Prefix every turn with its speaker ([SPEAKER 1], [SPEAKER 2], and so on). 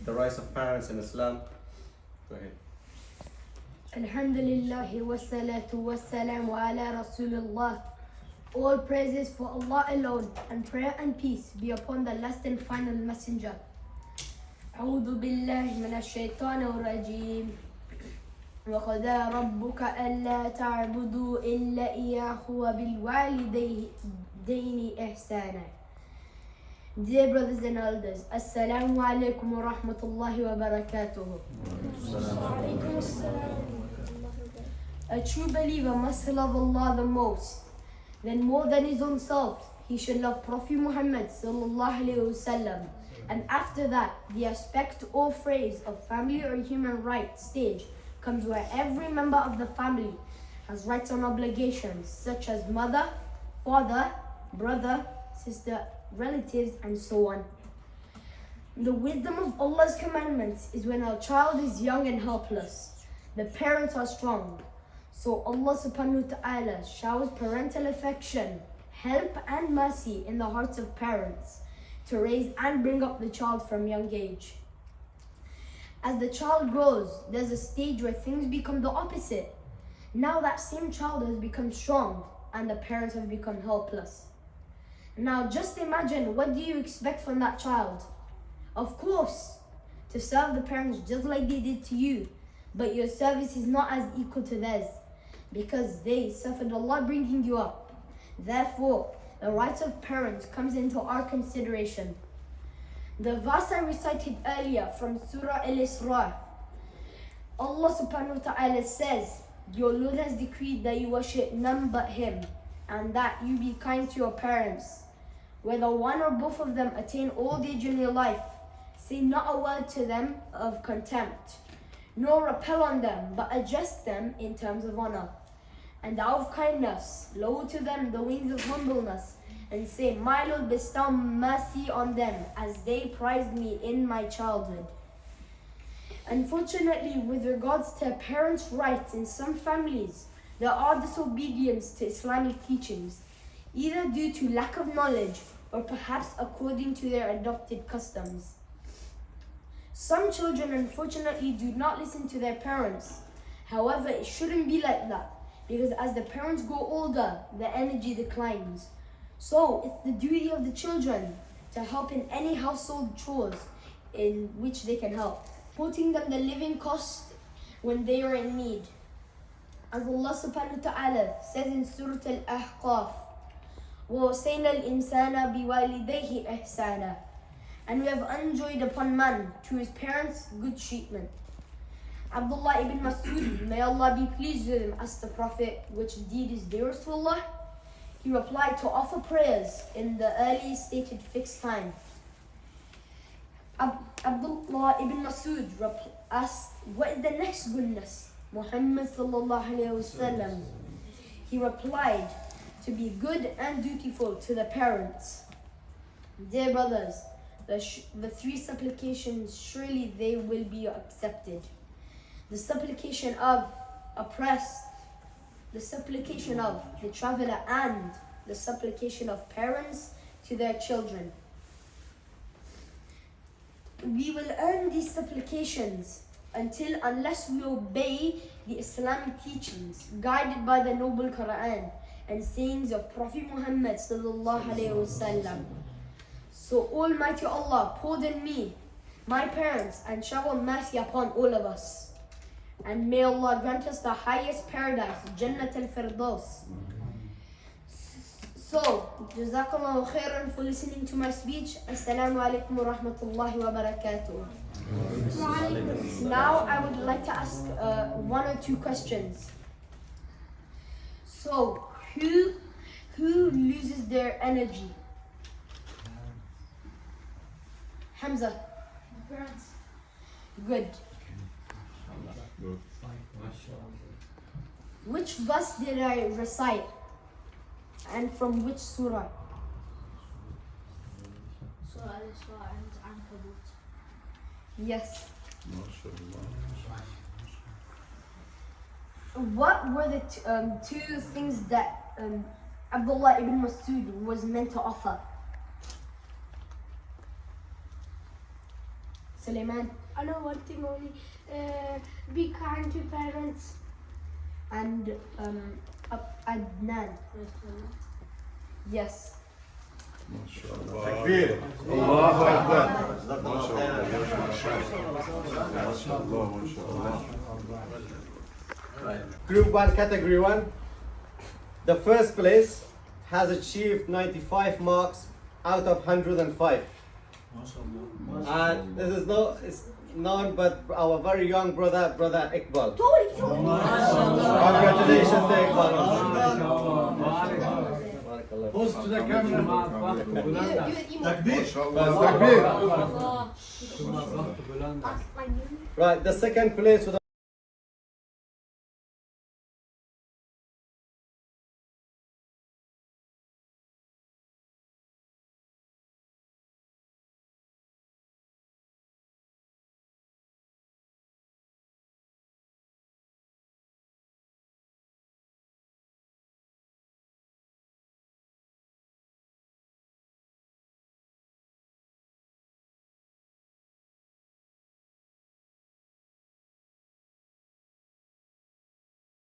[SPEAKER 1] the rights of parents in Islam. Go ahead.
[SPEAKER 2] Alhamdulillah wassalatu wassalamu ala Rasulullah. All praises for Allah alone, and prayer and peace be upon the last and final messenger. أعوذ بالله من الشيطان الرجيم. وقضى ربك ألا تعبدوا إلا إياه وبالوالدين إحسانا. Dear brothers and elders, Assalamu alaikum wa rahmatullahi wa barakatuh. A true believer must love Allah the most. Then more than his own self, he should love Prophet Muhammad sallallahu alaihi wasallam. And after that, the aspect or phrase of family or human rights stage comes where every member of the family has rights and obligations such as mother, father, brother, sister, relatives, and so on. The wisdom of Allah's commandments is when our child is young and helpless. The parents are strong. So Allah subhanahu wa ta'ala showers parental affection, help and mercy in the hearts of parents to raise and bring up the child from young age. As the child grows, there's a stage where things become the opposite. Now that same child has become strong and the parents have become helpless. Now just imagine, what do you expect from that child? Of course, to serve the parents just like they did to you, but your service is not as equal to theirs because they suffered Allah bringing you up. Therefore, the rights of parents comes into our consideration. The verse I recited earlier from Surah Al-Isra, Allah subhanahu wa ta'ala says, your Lord has decreed that you worship none but Him, and that you be kind to your parents. Whether one or both of them attain old age in your life, say not a word to them of contempt, nor repel on them, but address them in terms of honor. And out of kindness, lower to them the wings of humbleness, and say, my Lord, bestow mercy on them, as they prized me in my childhood. Unfortunately, with regards to parents' rights in some families, there are disobedience to Islamic teachings, either due to lack of knowledge or perhaps according to their adopted customs. Some children unfortunately do not listen to their parents. However, it shouldn't be like that, because as the parents grow older, the energy declines. So it's the duty of the children to help in any household chores in which they can help, putting them the living cost when they are in need. As Allah subhanahu wa ta'ala says in Surah Al-Ahqaf, وَوَصَيْنَا الْإِنسَانَ بِوَالِدَيْهِ إِحْسَانًا. And we have enjoined upon man to his parents good treatment. Abdullah ibn Mas'ud, may Allah be pleased with him, asked the Prophet, which deed is dearest to Allah? He replied, to offer prayers in the early stated fixed time. Abdullah ibn Mas'ud asked, what is the next goodness? Muhammad sallallahu alayhi wasallam, he replied, to be good and dutiful to the parents. Dear brothers, the three supplications, surely they will be accepted. The supplication of oppressed, the supplication of the traveler, and the supplication of parents to their children. We will earn these supplications unless we obey the Islamic teachings guided by the noble Quran and sayings of Prophet Muhammad sallallahu alaihi wasallam. So Almighty Allah, pardon me, my parents, and shower mercy upon all of us. And may Allah grant us the highest paradise, Jannat al-Firdaus. So, Jazakallahu khairan for listening to my speech. Assalamu alaikum wa rahmatullahi wa barakatuh. Now I would like to ask one or two questions. So, who loses their energy? Hamza.
[SPEAKER 3] Parents.
[SPEAKER 2] Good. Which verse did I recite? And from which surah?
[SPEAKER 3] Surah Al-Isra and Ankabut.
[SPEAKER 2] Yes. What were the two things that Abdullah ibn Mas'ud was meant to offer? Suleiman.
[SPEAKER 4] I know one thing only. Be kind to parents.
[SPEAKER 2] And Adnan. Yes.
[SPEAKER 5] Takbir. Allahu Akbar. Group 1, category 1. The first place has achieved 95 marks out of 105. And this is it's none but our very young brother Iqbal. Congratulations to Iqbal.
[SPEAKER 6] Post to the camera.
[SPEAKER 5] Takbir.
[SPEAKER 3] Allah.
[SPEAKER 5] Right, the second place with